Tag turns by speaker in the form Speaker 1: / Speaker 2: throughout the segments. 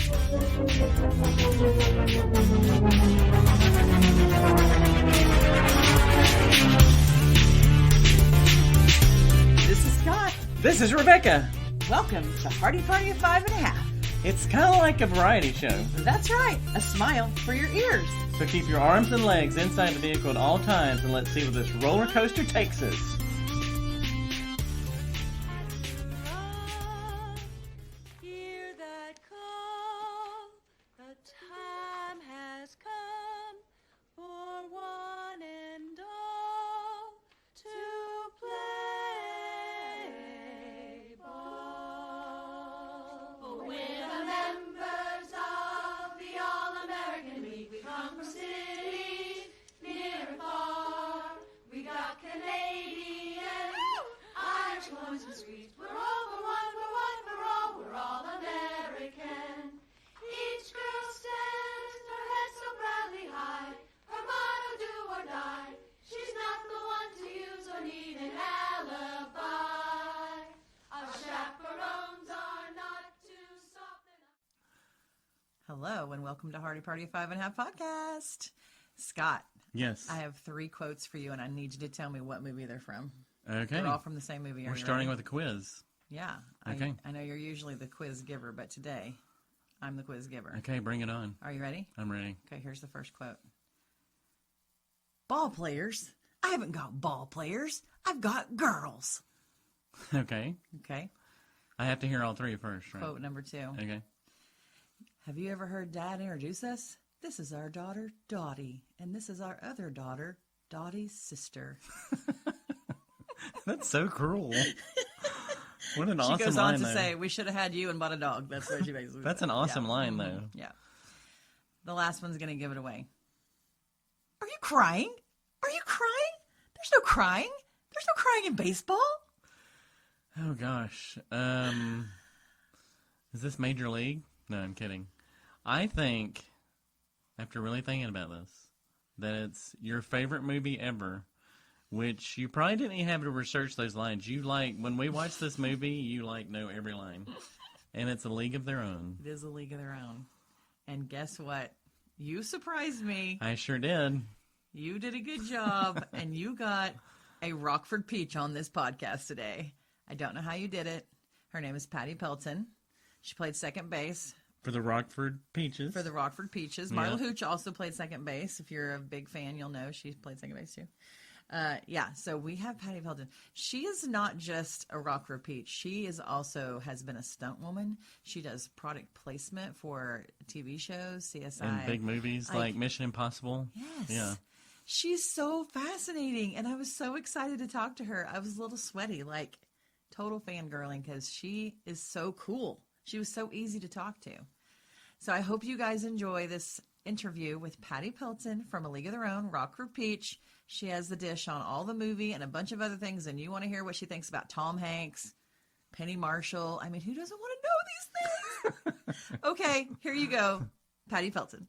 Speaker 1: This is Scott.
Speaker 2: This is Rebecca.
Speaker 1: Welcome to Hardy Party of 5.5.
Speaker 2: It's kind of like a variety show.
Speaker 1: That's right, a smile for your ears.
Speaker 2: So keep your arms and legs inside the vehicle at all times and let's see where this roller coaster takes us.
Speaker 3: Hear that call, the time has come for one and all to play ball. We're the members of the All-American League. We come from cities near and far. We got Canadian, Irish boys and Swedes. We're all for one, we're all American. Each girl stands her head so proudly high. Her motto, do or die. She's not the one to use or need an alibi. Our chaperones are not too soft enough.
Speaker 1: Hello, and welcome to Hardy Party of 5.5 podcast. Scott,
Speaker 2: Yes.
Speaker 1: I have 3 quotes for you, and I need you to tell me what movie they're from.
Speaker 2: Okay.
Speaker 1: They're all from the same movie. Are
Speaker 2: We're
Speaker 1: you
Speaker 2: starting
Speaker 1: ready?
Speaker 2: with a quiz.
Speaker 1: Yeah.
Speaker 2: Okay.
Speaker 1: I know you're usually the quiz giver, but today I'm the quiz giver.
Speaker 2: Okay, bring it on.
Speaker 1: Are you ready?
Speaker 2: I'm ready.
Speaker 1: Okay, here's the first quote. Ball players? I haven't got ball players. I've got girls.
Speaker 2: Okay.
Speaker 1: Okay.
Speaker 2: I have to hear all 3 first, right?
Speaker 1: Quote number 2.
Speaker 2: Okay.
Speaker 1: Have you ever heard Dad introduce us? This is our daughter, Dottie, and this is our other daughter, Dottie's sister.
Speaker 2: That's so cruel. What an
Speaker 1: She
Speaker 2: awesome
Speaker 1: goes on
Speaker 2: line,
Speaker 1: to
Speaker 2: though.
Speaker 1: say, we should have had you and bought a dog. That's what she basically
Speaker 2: That's
Speaker 1: said.
Speaker 2: an awesome
Speaker 1: Yeah.
Speaker 2: line, though.
Speaker 1: Yeah. The last one's going to give it away. Are you crying? Are you crying? There's no crying. There's no crying in baseball.
Speaker 2: Oh, gosh. Is this Major League? No, I'm kidding. I think, after really thinking about this, that it's your favorite movie ever, which you probably didn't even have to research those lines. You when we watch this movie, you know every line. And it's A League of Their Own.
Speaker 1: It is A League of Their Own. And guess what? You surprised me.
Speaker 2: I sure did.
Speaker 1: You did a good job, and you got a Rockford Peach on this podcast today. I don't know how you did it. Her name is Patti Pelton. She played second base
Speaker 2: For the Rockford Peaches.
Speaker 1: for the Rockford Peaches.
Speaker 2: Yeah.
Speaker 1: Marla Hooch also played second base. If you're a big fan, you'll know she played second base too. So we have Patti Pelton. She is not just a Rockford Peach. She is also has been a stunt woman. She does product placement for TV shows, CSI.
Speaker 2: And big movies like Mission Impossible.
Speaker 1: Yes.
Speaker 2: Yeah.
Speaker 1: She's so fascinating, and I was so excited to talk to her. I was a little sweaty, like total fangirling, because she is so cool. She was so easy to talk to. So I hope you guys enjoy this interview with Patti Pelton from A League of Their Own, Rockford Peach. She has the dish on all the movie and a bunch of other things, and you want to hear what she thinks about Tom Hanks, Penny Marshall. I mean, who doesn't want to know these things? Okay, here you go, Patti Pelton.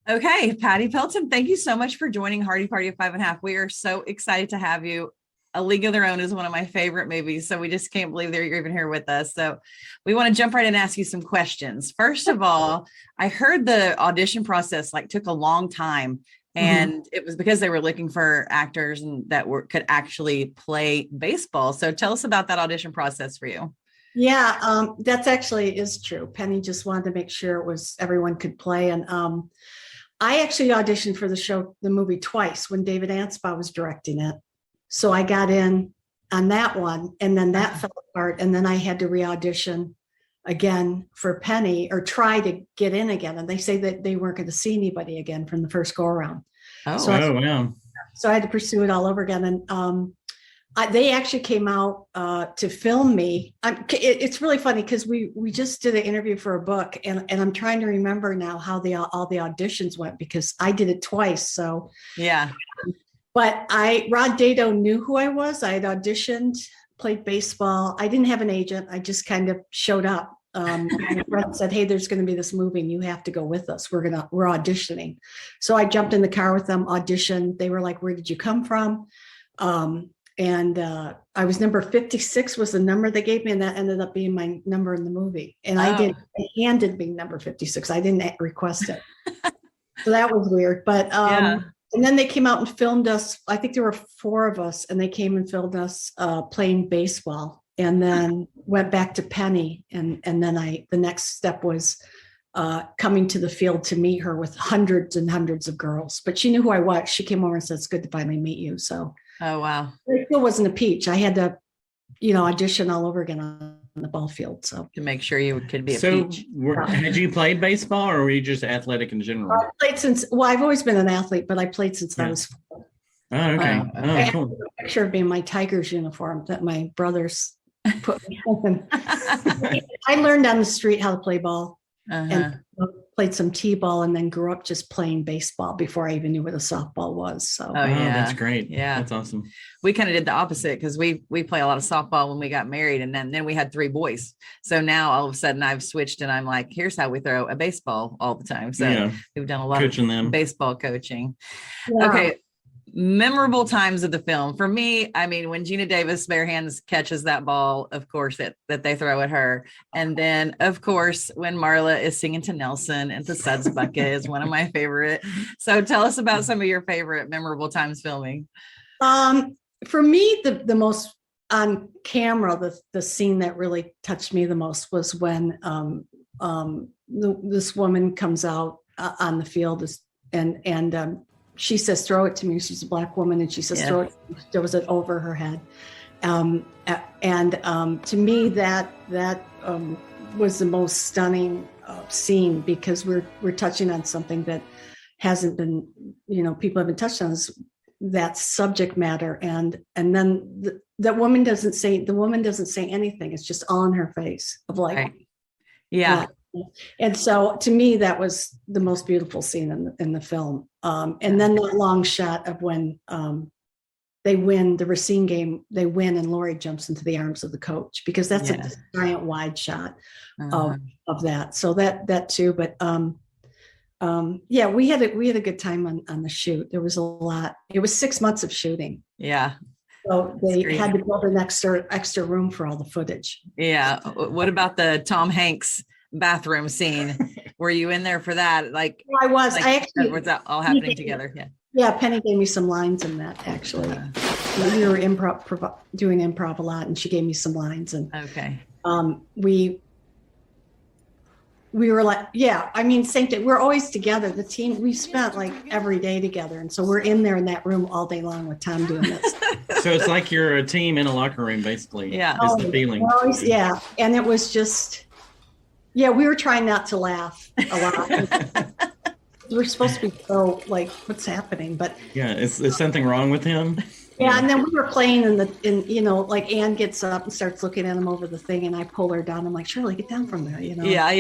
Speaker 1: Okay, Patti Pelton, thank you so much for joining Hardy Party of 5.5. We are so excited to have you. A League of Their Own is one of my favorite movies, so we just can't believe that you're even here with us. So we want to jump right in and ask you some questions. First of all, I heard the audition process took a long time, and it was because they were looking for actors and that could actually play baseball. So tell us about that audition process for you.
Speaker 4: Yeah, that's actually is true. Penny just wanted to make sure it was everyone could play. And I actually auditioned for the movie twice when David Anspaugh was directing it. So I got in on that one, and then that fell apart. And then I had to re-audition again for Penny, or try to get in again. And they say that they weren't going to see anybody again from the first go around.
Speaker 1: Oh,
Speaker 4: So
Speaker 2: wow.
Speaker 4: So I had to pursue it all over again. And they actually came out to film me. It's really funny because we just did an interview for a book, and I'm trying to remember now how all the auditions went, because I did it twice. So
Speaker 1: yeah.
Speaker 4: But Rod Dado knew who I was. I had auditioned, played baseball. I didn't have an agent. I just kind of showed up. My friend said, "Hey, there's going to be this movie and you have to go with us. We're auditioning." So I jumped in the car with them, auditioned. They were like, "Where did you come from?" I was number 56 was the number they gave me, and that ended up being my number in the movie. And they handed me number 56. I didn't request it. So that was weird. But and then they came out and filmed us. I think there were 4 of us, and they came and filmed us playing baseball, and then went back to Penny. And then the next step was coming to the field to meet her with hundreds and hundreds of girls. But she knew who I was. She came over and said, "It's good to finally meet you." So,
Speaker 1: Oh, wow.
Speaker 4: it still wasn't a peach. I had to, audition all over again on the ball field. So
Speaker 1: To make sure you could be a
Speaker 2: So,
Speaker 1: peach.
Speaker 2: had you played baseball, or were you just athletic in general?
Speaker 4: I played I've always been an athlete, but I played since I was 4.
Speaker 2: Oh, okay.
Speaker 1: Oh,
Speaker 2: Oh,
Speaker 4: I have
Speaker 2: cool.
Speaker 4: a picture of me in my Tigers uniform that my brothers put me in. I learned on the street how to play ball.
Speaker 1: Uh-huh.
Speaker 4: And played some t-ball, and then grew up just playing baseball before I even knew what a softball was. So
Speaker 1: Oh, yeah.
Speaker 2: That's great.
Speaker 1: Yeah.
Speaker 2: That's awesome.
Speaker 1: We kind of did the opposite because we play a lot of softball when we got married, and then we had 3 boys. So now all of a sudden I've switched, and I'm like, here's how we throw a baseball all the time. So
Speaker 2: Yeah.
Speaker 1: we've done a lot
Speaker 2: Coaching
Speaker 1: of
Speaker 2: them.
Speaker 1: baseball coaching.
Speaker 4: yeah.
Speaker 1: Okay. Memorable times of the film. For me, I mean, when Geena Davis bare hands catches that ball, of course, that they throw at her. And then, of course, when Marla is singing to Nelson and the Suds Bucket is one of my favorite. So tell us about some of your favorite memorable times filming.
Speaker 4: For me, the most on camera, the scene that really touched me the most was when this woman comes out on the field and she says, "Throw it to me." She's a Black woman, and she says, "Throw it." Throws it over her head. To me, that was the most stunning scene, because we're touching on something that hasn't been, people haven't touched on that subject matter, and then the woman doesn't say anything. It's just all in her face of like,
Speaker 1: Right. Yeah.
Speaker 4: And so to me, that was the most beautiful scene in the film. And then that long shot of when they win the Racine game, they win, and Lori jumps into the arms of the coach, because that's a giant wide shot of that. So that too. But we had a good time on the shoot. There was a lot. It was 6 months of shooting.
Speaker 1: Yeah.
Speaker 4: So they had to build an extra room for all the footage.
Speaker 1: Yeah. What about the Tom Hanks bathroom scene? Were you in there for that? Like,
Speaker 4: I was.
Speaker 1: like,
Speaker 4: I actually
Speaker 1: was that all happening together? Yeah.
Speaker 4: Yeah, Penny gave me some lines in that, actually. We were doing improv a lot, and she gave me some lines, and
Speaker 1: Okay.
Speaker 4: we were like, same thing. We're always together. The team, we spent like every day together, and so we're in there in that room all day long with Tom doing this.
Speaker 2: So it's like you're a team in a locker room, basically.
Speaker 1: Yeah.
Speaker 2: Is the feeling.
Speaker 4: We're always, and it was just, we were trying not to laugh a lot. We're supposed to be so like, what's happening? But
Speaker 2: Yeah. Is something wrong with him?
Speaker 4: and then we were playing like Ann gets up and starts looking at him over the thing, and I pull her down. I'm like, Shirley, get down from there,
Speaker 1: Yeah.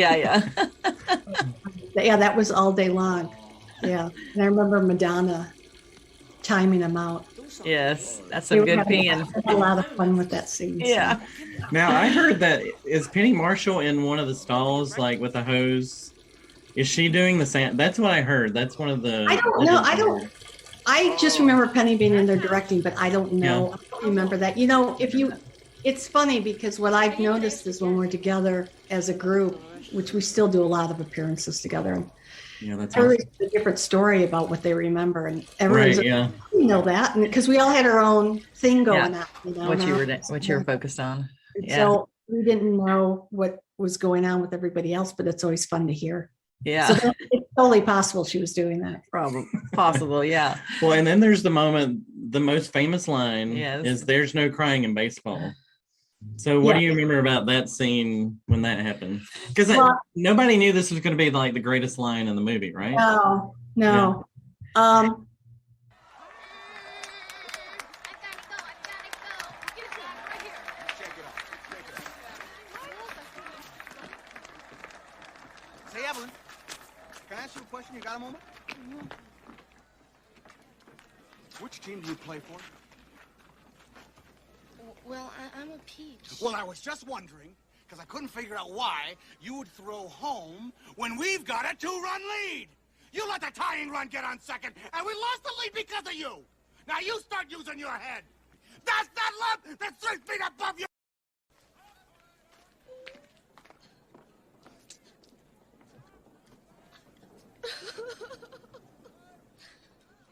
Speaker 4: Yeah, that was all day long. Yeah. And I remember Madonna timing him out.
Speaker 1: Yes. That's
Speaker 4: We
Speaker 1: some
Speaker 4: were
Speaker 1: good
Speaker 4: having
Speaker 1: peeing.
Speaker 4: a lot of fun with that scene. so.
Speaker 1: Yeah.
Speaker 2: Now, I heard that, is Penny Marshall in one of the stalls, like with a hose? Is she doing the same? That's what I heard. That's one of the.
Speaker 4: I don't know. I just remember Penny being in there directing, but I don't know. I don't remember that. It's funny, because what I've noticed is when we're together as a group, which we still do a lot of appearances together,
Speaker 2: Yeah, that's
Speaker 4: everybody's a different story about what they remember, and everyone's
Speaker 2: right.
Speaker 4: we know that, and because we all had our own thing going on.
Speaker 1: What you were focused on. Yeah.
Speaker 4: So we didn't know what was going on with everybody else, but it's always fun to hear.
Speaker 1: Yeah.
Speaker 4: So it's totally possible she was doing that.
Speaker 1: Probably possible. Yeah.
Speaker 2: Well, and then there's the moment, the most famous line
Speaker 1: Yes.
Speaker 2: is "There's no crying in baseball." So what do you remember about that scene when that happened? Because nobody knew this was going to be like the greatest line in the movie, right?
Speaker 4: No.
Speaker 5: Hey, Evelyn, can I ask you a question? You got a moment? Which team do you play for?
Speaker 6: Well, I'm a peach.
Speaker 5: Well, I was just wondering, because I couldn't figure out why you would throw home when we've got a 2-run lead. You let the tying run get on second, and we lost the lead because of you. Now you start using your head. That's that lump that's 3 feet above you.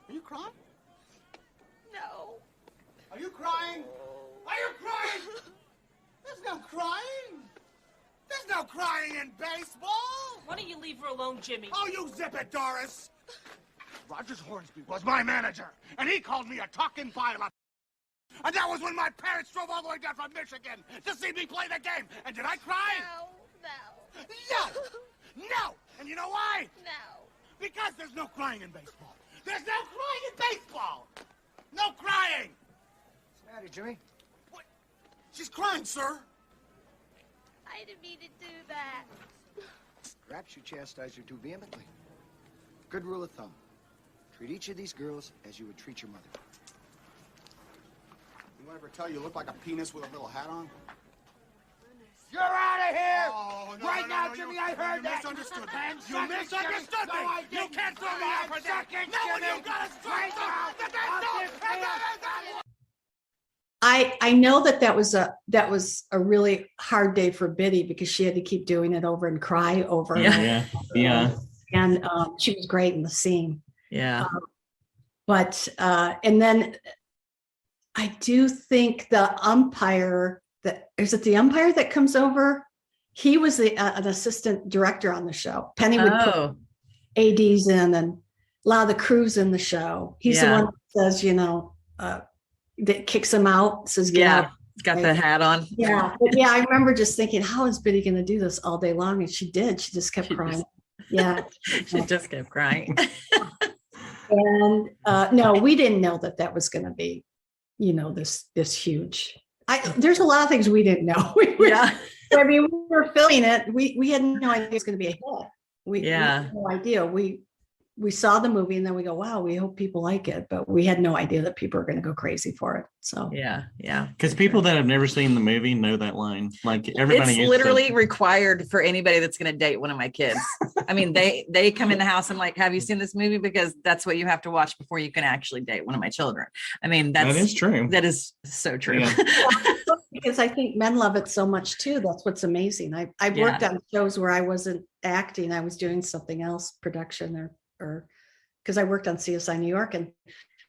Speaker 5: Are you crying?
Speaker 6: No.
Speaker 5: Are you crying? Are you crying? There's no crying. There's no crying in baseball.
Speaker 6: Why don't you leave her alone, Jimmy?
Speaker 5: Oh, you zip it, Doris. Rogers Hornsby was my manager, and he called me a talking pile of. And that was when my parents drove all the way down from Michigan to see me play the game. And did I cry?
Speaker 6: No.
Speaker 5: No! And you know why?
Speaker 6: No.
Speaker 5: Because there's no crying in baseball. There's no crying in baseball! No crying!
Speaker 7: What's the matter, Jimmy?
Speaker 5: What? She's crying, sir.
Speaker 6: I didn't mean to do that.
Speaker 7: Perhaps you chastise her too vehemently. Good rule of thumb. Treat each of these girls as you would treat your mother.
Speaker 5: Anyone ever tell you look like a penis with a little hat on?
Speaker 7: You're out of here!
Speaker 5: Oh, no,
Speaker 7: right
Speaker 5: no,
Speaker 7: now,
Speaker 5: no,
Speaker 7: Jimmy,
Speaker 5: you,
Speaker 7: I heard
Speaker 5: you
Speaker 7: that.
Speaker 5: Misunderstood me.
Speaker 7: And
Speaker 5: You
Speaker 7: suck it,
Speaker 5: misunderstood
Speaker 7: Jimmy.
Speaker 5: me.
Speaker 7: No, I
Speaker 5: You
Speaker 7: didn't.
Speaker 5: can't throw me
Speaker 7: I
Speaker 5: out for that.
Speaker 7: suck it,
Speaker 5: No,
Speaker 7: Jimmy.
Speaker 5: you got a strike
Speaker 7: Right now.
Speaker 5: zone.
Speaker 4: I know that was a really hard day for Biddy because she had to keep doing it over and cry over and over.
Speaker 2: Yeah.
Speaker 4: And she was great in the scene.
Speaker 1: Yeah.
Speaker 4: But and then I do think the umpire is it the umpire that comes over? He was an assistant director on the show. Penny would put ADs in and a lot of the crews in the show. He's the one that says, that kicks him out, says, get out.
Speaker 1: Got the hat on.
Speaker 4: Yeah. But I remember just thinking, how is Biddy going to do this all day long? And she did. She just kept crying.
Speaker 1: She just kept crying.
Speaker 4: And no, we didn't know that was going to be, this huge. There's a lot of things we didn't know. I mean, we were filming it. We had no idea it was going to be a hit. We had no idea. We saw the movie and then we go, wow, we hope people like it. But we had no idea that people are going to go crazy for it. So
Speaker 1: yeah.
Speaker 2: Because people that have never seen the movie know that line. Like everybody.
Speaker 1: It's literally required for anybody that's going to date one of my kids. I mean, they come in the house and like, have you seen this movie? Because that's what you have to watch before you can actually date one of my children. I mean, that
Speaker 2: is true.
Speaker 1: That is so true.
Speaker 2: Yeah.
Speaker 4: Because I think men love it so much too. That's what's amazing. I've worked on shows where I wasn't acting. I was doing something else, production or because I worked on CSI New York, and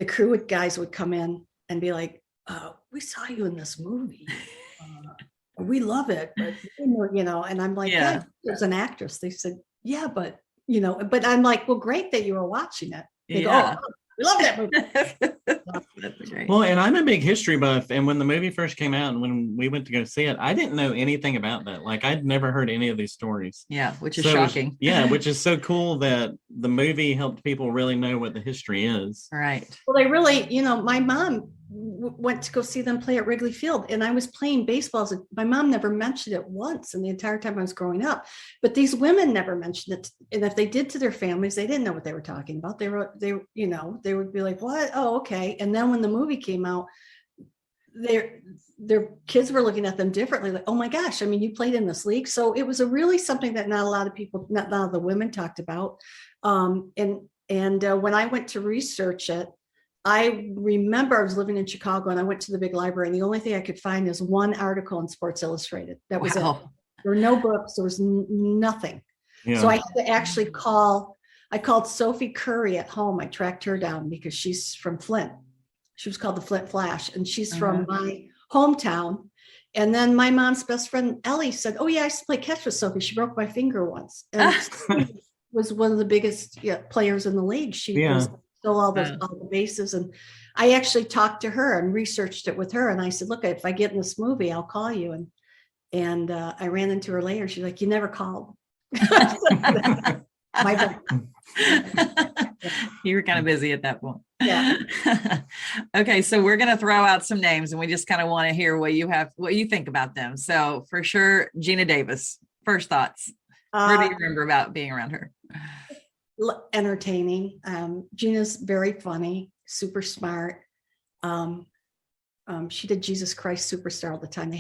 Speaker 4: the crew guys would come in and be like, we saw you in this movie. We love it. But, and I'm like, yeah, there's an actress. They said, yeah, but I'm like, well, great that you were watching it. They go, oh, we love that movie.
Speaker 2: Well, and I'm a big history buff. And when the movie first came out and when we went to go see it, I didn't know anything about that. Like I'd never heard any of these stories.
Speaker 1: Yeah, which is shocking.
Speaker 2: Which is so cool that the movie helped people really know what the history is.
Speaker 1: Right.
Speaker 4: Well, they really, my mom went to go see them play at Wrigley Field, and I was playing baseball. My mom never mentioned it once in the entire time I was growing up, but these women never mentioned it. And if they did to their families, they didn't know what they were talking about. They would be like, what? Oh, okay. And then when the movie came out, their kids were looking at them differently. Like, oh my gosh, I mean, you played in this league. So it was really something that not a lot of people, not a lot of the women talked about. And when I went to research it, I remember I was living in Chicago and I went to the big library, and the only thing I could find is one article in Sports Illustrated. That was it. There were no books. There was nothing. Yeah. So I had to actually I called Sophie Curry at home. I tracked her down because she's from Flint. She was called the Flint Flash, and she's from my hometown. And then my mom's best friend, Ellie, said, oh yeah, I used to play catch with Sophie. She broke my finger once. And was one of the biggest players in the league. She was still all the bases. And I actually talked to her and researched it with her. And I said, look, if I get in this movie, I'll call you. And I ran into her later. She's like, you never called. My bad.
Speaker 1: You were kind of busy at that point.
Speaker 4: Yeah.
Speaker 1: Okay, so we're going to throw out some names, and we just kind of want to hear what you think about them. So for sure, Geena Davis. First thoughts. What do you remember about being around her?
Speaker 4: Entertaining. Gina's very funny, super smart. She did Jesus Christ Superstar all the time.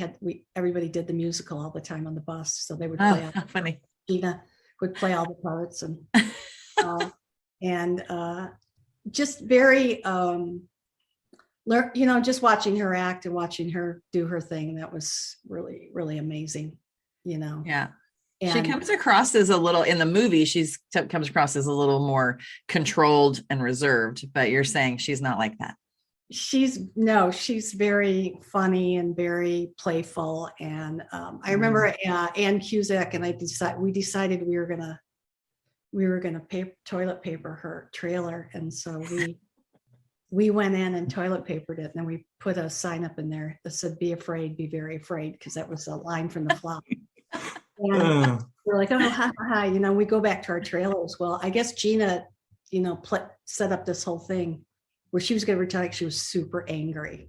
Speaker 4: Everybody did the musical all the time on the bus, so they would play.
Speaker 1: Funny.
Speaker 4: Gina would play all the parts, and just very learn, just watching her act and watching her do her thing, that was really, really amazing,
Speaker 8: Yeah. She
Speaker 4: And
Speaker 8: comes across as a little in the movie. Comes across as a little more controlled and reserved, but you're saying she's not like that.
Speaker 4: she's very funny and very playful. And I remember Ann Cusack and we decided we were gonna toilet paper her trailer, and so we went in and toilet papered it, and then we put a sign up in there that said, "Be afraid, be very afraid," because that was a line from the flop. And we're like, oh, ha, ha, ha. We go back to our trailers. Well, I guess Geena, set up this whole thing where she was going to retire. She was super angry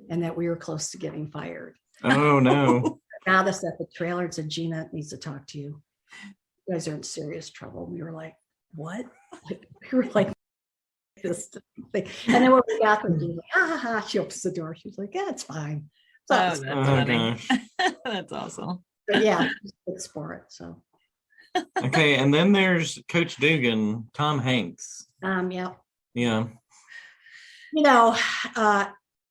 Speaker 4: and that we were close to getting fired.
Speaker 2: Oh, no.
Speaker 4: Got us at the trailer and said, Geena needs to talk to you. You guys are in serious trouble. We were like, what? We were like, this thing. And then when we got there, like, ha, ha, ha. She opens the door. She was like, yeah, it's fine. So,
Speaker 8: That's funny.
Speaker 2: Gosh.
Speaker 8: That's awesome.
Speaker 4: but yeah, it's for it. So,
Speaker 2: Okay, and then there's Coach Dugan, Tom Hanks.
Speaker 4: yeah.
Speaker 2: Yeah.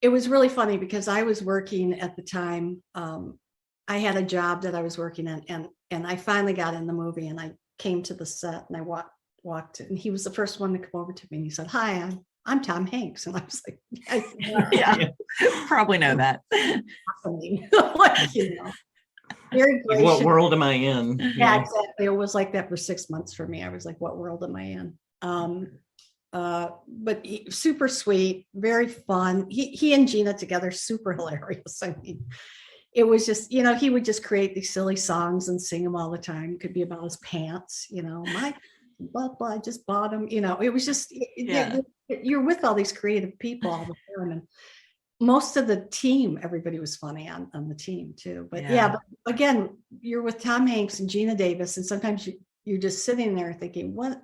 Speaker 4: It was really funny because I was working at the time. I had a job that I was working in, and I finally got in the movie, and I came to the set, and I walked, and he was the first one to come over to me, and he said, "Hi, I'm Tom Hanks," and I was like,
Speaker 8: Yeah, probably know that.
Speaker 4: like, very gracious.
Speaker 2: What world am I in?
Speaker 4: Yeah, exactly. It was like that for 6 months for me. I was like, what world am I in? But super sweet, very fun. He and Geena together, super hilarious. I mean, it was just, he would just create these silly songs and sing them all the time. It could be about his pants, my blah, blah, I just bought them, it was just, you're with all these creative people all the time. And most of the team, everybody was funny on the team too. But but again, you're with Tom Hanks and Geena Davis, and sometimes you're just sitting there thinking, what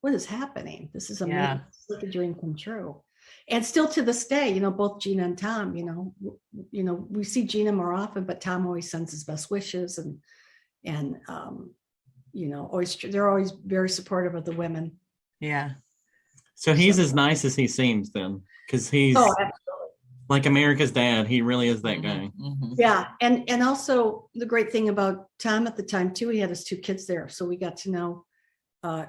Speaker 4: is happening? This is amazing.
Speaker 8: Yeah.
Speaker 4: It's like a dream come true. And still to this day, both Geena and Tom, we see Geena more often, but Tom always sends his best wishes and always, they're always very supportive of the women.
Speaker 8: Yeah.
Speaker 2: So he's as nice as he seems then, because he's like America's dad. He really is that guy.
Speaker 8: Mm-hmm.
Speaker 4: Yeah. And also the great thing about Tom at the time too, he had his 2 kids there. So we got to know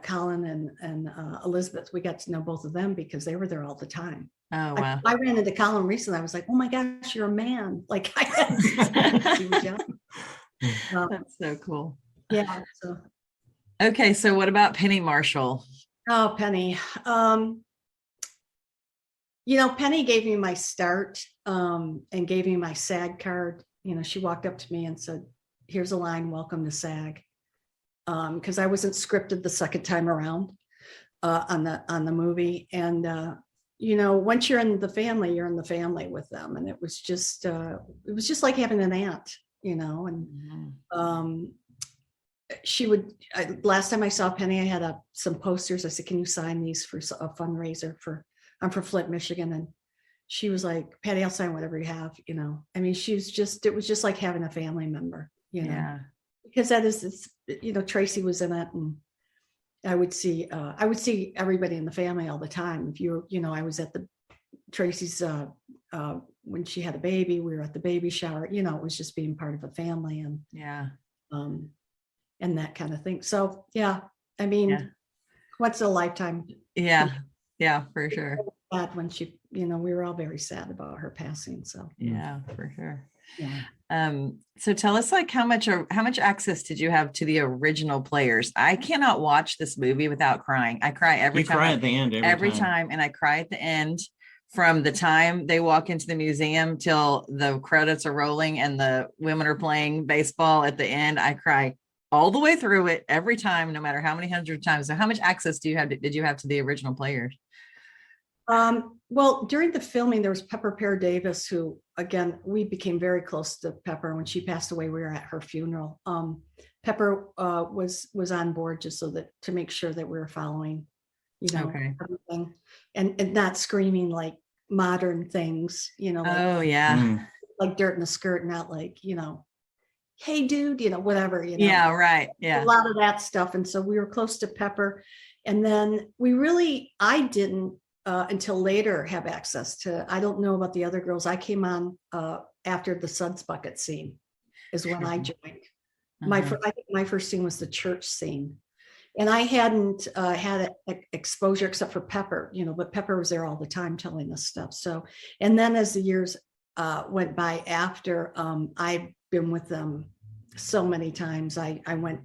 Speaker 4: Colin and Elizabeth. We got to know both of them because they were there all the time.
Speaker 8: Oh, wow.
Speaker 4: I ran into Colin recently. I was like, oh my gosh, you're a man. Like I he was young.
Speaker 8: That's so cool.
Speaker 4: Yeah. So.
Speaker 8: Okay. So what about Penny Marshall?
Speaker 4: Oh, Penny. Penny gave me my start and gave me my SAG card. She walked up to me and said, here's a line, welcome to SAG. Because I wasn't scripted the second time around on the movie. And, once you're in the family, you're in the family with them. And it was just like having an aunt, and she would, last time I saw Penny, I had some posters. I said, can you sign these for a fundraiser I'm from Flint, Michigan. And she was like, Patty, I'll sign whatever you have, I mean, it was just like having a family member,
Speaker 8: Yeah.
Speaker 4: because that is, Tracy was in it, and I would see everybody in the family all the time. If I was at Tracy's, when she had a baby, we were at the baby shower, it was just being part of a family and that kind of thing. So, yeah, I mean, once in a lifetime.
Speaker 8: Yeah. Yeah, for sure.
Speaker 4: Sad when she, we were all very sad about her passing. So,
Speaker 8: yeah, for sure.
Speaker 4: Yeah.
Speaker 8: So tell us, like, how much access did you have to the original players? I cannot watch this movie without crying. I cry every time.
Speaker 2: You cry at the end
Speaker 8: every time, and I cry at the end. From the time they walk into the museum till the credits are rolling and the women are playing baseball at the end, I cry all the way through it every time, no matter how many hundred times. So how much access did you have to the original players?
Speaker 4: Well, during the filming, there was Pepper Pear Davis, who, again, we became very close to Pepper. When she passed away, we were at her funeral. Pepper was on board just so that to make sure that we were following, everything, and not screaming like modern things, like, like dirt in the skirt, not like, hey dude, whatever,
Speaker 8: Yeah, right. Yeah.
Speaker 4: A lot of that stuff. And so we were close to Pepper. And then I didn't until later have access to. I don't know about the other girls. I came on after the Suds Bucket scene is when I joined. I think my first scene was the church scene. And I hadn't had exposure except for Pepper, but Pepper was there all the time telling us stuff. So, and then as the years went by after, I've been with them so many times. I went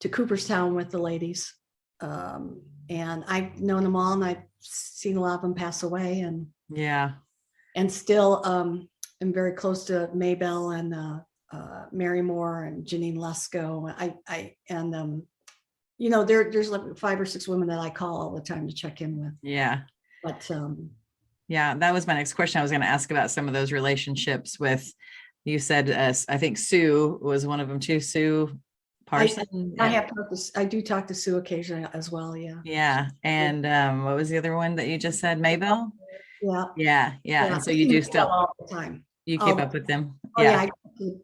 Speaker 4: to Cooperstown with the ladies, and I've known them all, and I've seen a lot of them pass away, and still am very close to Maybelle and Mary Moore and Janine Lesko. There's like 5 or 6 women that I call all the time to check in with.
Speaker 8: Yeah.
Speaker 4: But
Speaker 8: that was my next question. I was going to ask about some of those relationships with, you said, I think Sue was one of them too. Sue Parson.
Speaker 4: I do talk to Sue occasionally as well. Yeah.
Speaker 8: Yeah. And what was the other one that you just said? Maybelle?
Speaker 4: Yeah.
Speaker 8: And so you do still
Speaker 4: all the time.
Speaker 8: You keep up with them.
Speaker 2: Now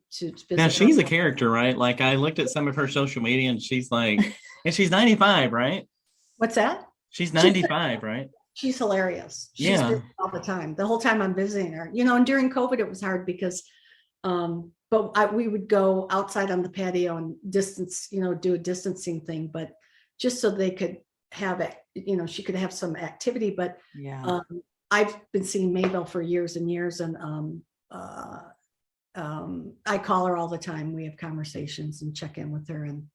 Speaker 2: she's a character, right? Like I looked at some of her social media and she's like, and she's 95, right?
Speaker 4: What's that?
Speaker 2: She's 95, right?
Speaker 4: She's hilarious. She's busy all the time. The whole time I'm visiting her, and during COVID, it was hard because, we would go outside on the patio and distance, do a distancing thing, but just so they could have it, she could have some activity. But I've been seeing Maybelle for years and years, and I call her all the time. We have conversations and check in with her, and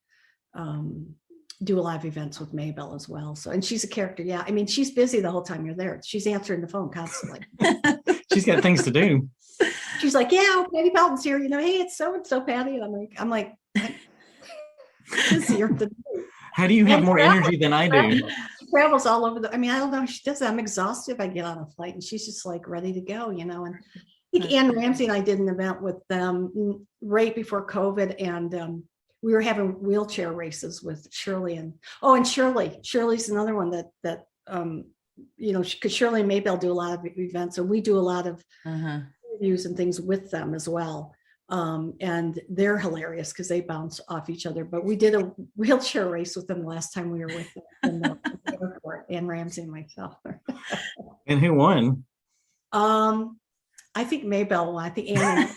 Speaker 4: do a lot of events with Maybelle as well. So, and she's a character. Yeah. I mean, she's busy the whole time you're there. She's answering the phone constantly.
Speaker 2: She's got things to do.
Speaker 4: She's like, yeah, Patti Pelton's here. Hey, it's so-and-so, Patti. And I'm like, busier than you.
Speaker 2: How do you have more energy than I do?
Speaker 4: She travels all over I don't know how she does it. I'm exhausted if I get on a flight, and she's just like ready to go, and I think Ann Ramsey and I did an event with them right before COVID, and we were having wheelchair races with Shirley Shirley's another one that because Shirley and Maybelle do a lot of events, and we do a lot of interviews and things with them as well. And they're hilarious because they bounce off each other. But we did a wheelchair race with them the last time we were with them in the airport, Ann Ramsey and myself.
Speaker 2: And who won?
Speaker 4: I think Maybelle won. I think Ann.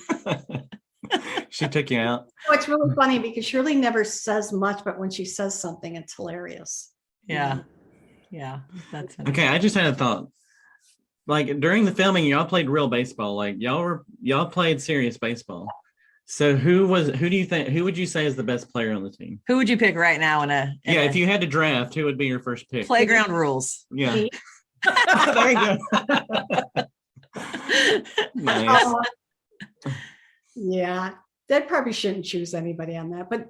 Speaker 2: She took you out.
Speaker 4: Oh, it's really funny because Shirley never says much, but when she says something, it's hilarious.
Speaker 8: Yeah. That's funny.
Speaker 2: Okay. I just had a thought. Like during the filming, y'all played real baseball. Like y'all played serious baseball. So who would you say is the best player on the team?
Speaker 8: Who would you pick right now
Speaker 2: if you had to draft, who would be your first pick?
Speaker 8: Playground rules.
Speaker 2: Yeah. There you go. Nice.
Speaker 4: Yeah, that probably shouldn't choose anybody on that, but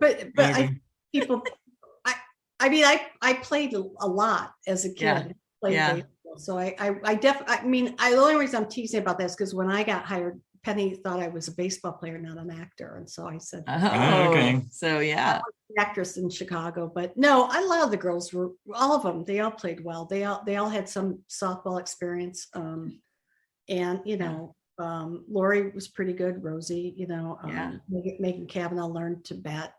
Speaker 4: I played a lot as a kid. Baseball, so the only reason I'm teasing about that is because when I got hired, Penny thought I was a baseball player, not an actor, and so I said,
Speaker 2: okay.
Speaker 4: I
Speaker 8: So
Speaker 4: was an actress in Chicago, but no, I love the girls. Were all of them. They all played well. They all had some softball experience, and Lori was pretty good. Rosie, Megan Kavanaugh learned to bat,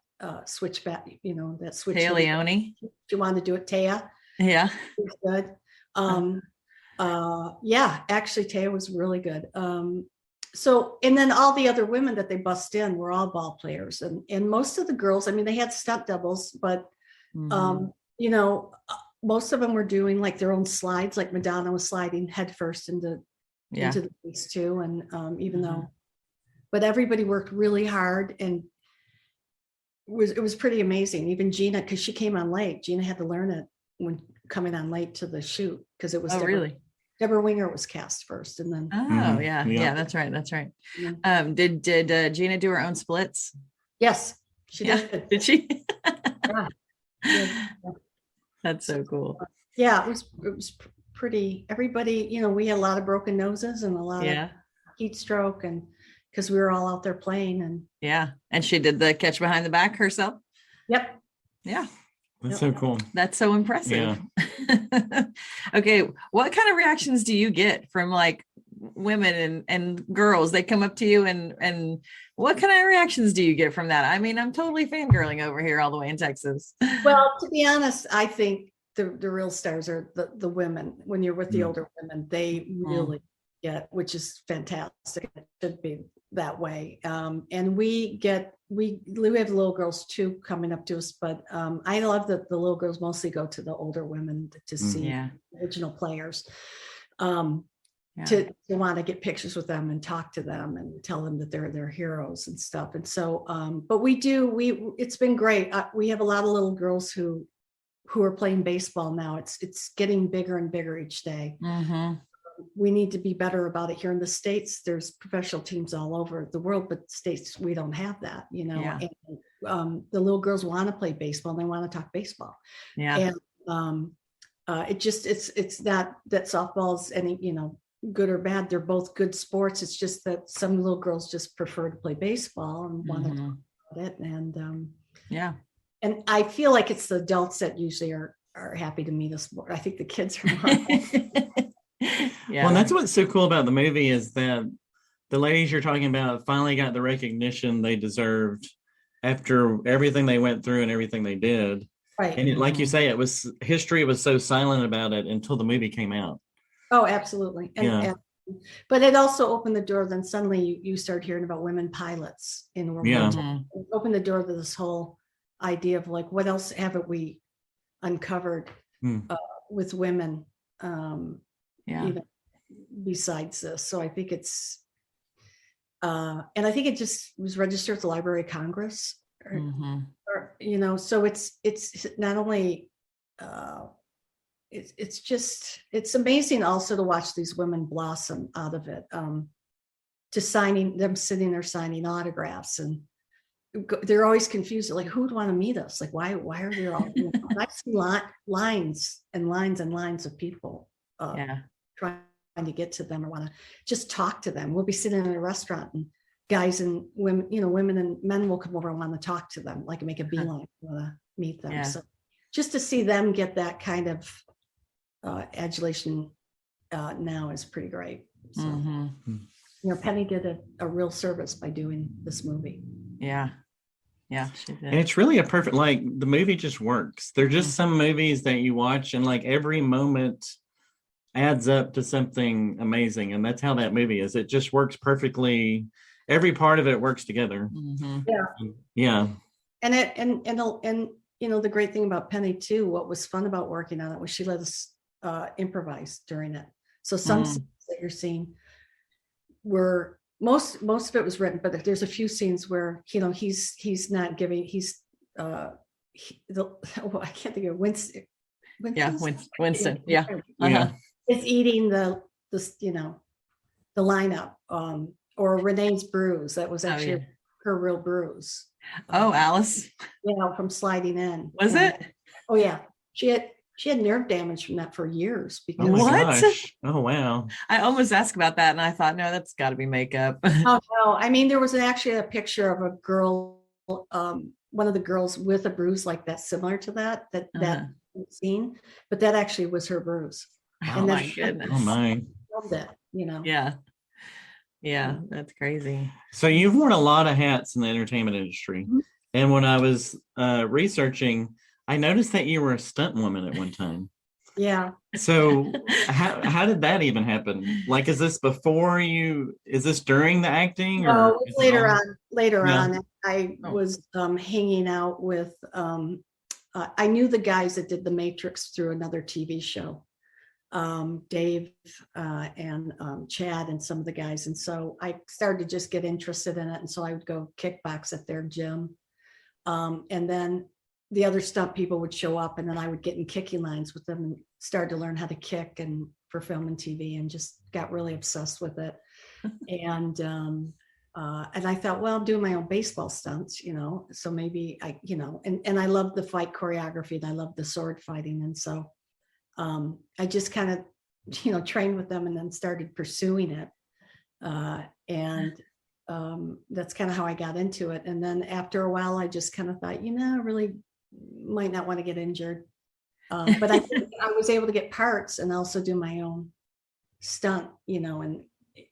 Speaker 4: switch bat, that switch.
Speaker 8: Taya Leone.
Speaker 4: She wanted to do it. Taya.
Speaker 8: Yeah.
Speaker 4: She was good. Actually Taya was really good. So, and then all the other women that they bust in were all ball players, and most of the girls, they had stunt doubles, but, most of them were doing like their own slides, like Madonna was sliding headfirst into the piece too. And even though, but everybody worked really hard, and it was pretty amazing. Even Geena, because she came on late, Geena had to learn it when coming on late to the shoot, because it was Deborah Winger was cast first, and then
Speaker 8: that's right. Yeah. Did Geena do her own splits?
Speaker 4: Yes, she did.
Speaker 8: Did she?
Speaker 4: Yeah.
Speaker 8: That's so cool.
Speaker 4: Yeah, it was pretty. Everybody, we had a lot of broken noses and a lot of heat stroke, and because we were all out there playing,
Speaker 8: and she did the catch behind the back herself.
Speaker 4: Yep.
Speaker 8: Yeah.
Speaker 2: That's so cool.
Speaker 8: That's so impressive. Yeah. Okay. What kind of reactions do you get from like women and girls? They come up to you and what kind of reactions do you get from that? I'm totally fangirling over here all the way in Texas.
Speaker 4: Well, to be honest, I think the real stars are the women. When you're with the
Speaker 2: Mm.
Speaker 4: older women, they really get, which is fantastic. It should be that way. And we have little girls too coming up to us, but I love that the little girls mostly go to the older women to see
Speaker 8: Yeah.
Speaker 4: original players.
Speaker 8: Yeah.
Speaker 4: To want to get pictures with them and talk to them and tell them that they're their heroes and stuff. And so, but it's been great. We have a lot of little girls who are playing baseball now. It's getting bigger and bigger each day.
Speaker 8: Mhm.
Speaker 4: We need to be better about it here in the States. There's professional teams all over the world, but States, we don't have that, you know.
Speaker 8: Yeah.
Speaker 4: And the little girls want to play baseball. They want to talk baseball.
Speaker 8: Yeah.
Speaker 4: And it's not that softball's any, you know, good or bad. They're both good sports. It's just that some little girls just prefer to play baseball and want to talk about it. And
Speaker 8: Yeah.
Speaker 4: and I feel like it's the adults that usually are happy to meet us more. I think the kids are more.
Speaker 8: Yeah.
Speaker 2: Well, and that's what's so cool about the movie is that the ladies you're talking about finally got the recognition they deserved after everything they went through and everything they did.
Speaker 4: Right.
Speaker 2: And like you say, history was so silent about it until the movie came out.
Speaker 4: Oh, absolutely. But it also opened the door. Then suddenly you start hearing about women pilots in World War II.
Speaker 8: Mhm.
Speaker 4: It opened the door to this whole idea of like, what else haven't we uncovered with women?
Speaker 8: Yeah.
Speaker 4: You know, besides this. So I think and I think it just was registered at the Library of Congress,
Speaker 8: Mhm.
Speaker 4: or you know, so it's not only it's amazing also to watch these women blossom out of it, to sitting there signing autographs, and they're always confused, like, who would want to meet us? Like, why are there all, you know, I see lines and lines and lines of people
Speaker 8: Yeah.
Speaker 4: trying to get to them or want to just talk to them. We'll be sitting in a restaurant and guys and women, you know, women and men will come over and want to talk to them, like make a beeline, want to meet them.
Speaker 8: Yeah.
Speaker 4: So just to see them get that kind of adulation now is pretty great. So,
Speaker 8: Mhm.
Speaker 4: you know, Penny did a real service by doing this movie.
Speaker 8: Yeah. Yeah. She
Speaker 2: And
Speaker 8: did.
Speaker 2: it's really a perfect, like the movie just works. There's just some movies that you watch and like every moment adds up to something amazing. And that's how that movie is. It just works perfectly. Every part of it works together.
Speaker 8: Mhm.
Speaker 2: Yeah.
Speaker 4: And you know, the great thing about Penny too, what was fun about working on it was she let us improvise during it. So some scenes that you're seeing were most of it was written, but there's a few scenes where, you know, he's not giving, I can't think of Winston.
Speaker 8: Yeah. Winston. Yeah.
Speaker 2: Yeah.
Speaker 4: Is eating the you know, the lineup, or Renee's bruise. That was actually her real bruise.
Speaker 8: Oh, Alice.
Speaker 4: You know, from sliding in.
Speaker 8: Was it?
Speaker 4: Oh yeah. She had nerve damage from that for years
Speaker 2: Oh
Speaker 4: because
Speaker 2: my
Speaker 8: What?
Speaker 2: gosh. Oh wow.
Speaker 8: I almost asked about that and I thought, no, that's got to be makeup.
Speaker 4: oh no. I mean, there was actually a picture of a girl, one of the girls with a bruise like that, similar to that scene, but that actually was her bruise.
Speaker 8: Oh
Speaker 4: And
Speaker 8: my
Speaker 4: then-
Speaker 8: goodness.
Speaker 2: Oh my.
Speaker 4: Filmed it, you know.
Speaker 8: Yeah. Yeah. That's crazy.
Speaker 2: So you've worn a lot of hats in the entertainment industry.
Speaker 4: Mhm.
Speaker 2: And when I was researching, I noticed that you were a stunt woman at one time.
Speaker 4: Yeah.
Speaker 2: So how did that even happen? Like, is this during the acting? Or
Speaker 4: Oh, it was
Speaker 2: is it all-
Speaker 4: later
Speaker 2: Yeah.
Speaker 4: on, I was hanging out with, I knew the guys that did The Matrix through another TV show, Dave and Chad and some of the guys. And so I started to just get interested in it. And so I would go kickbox at their gym. And then the other stunt people would show up, and then I would get in kicking lines with them and start to learn how to kick and for film and TV, and just got really obsessed with it. And I thought, well, I'm doing my own baseball stunts, you know, so maybe I, you know, and I love the fight choreography and I love the sword fighting. And so I just kind of, you know, trained with them and then started pursuing it. That's kind of how I got into it. And then after a while, I just kind of thought, you know, I really might not want to get injured. But I think I was able to get parts and also do my own stunt, you know, and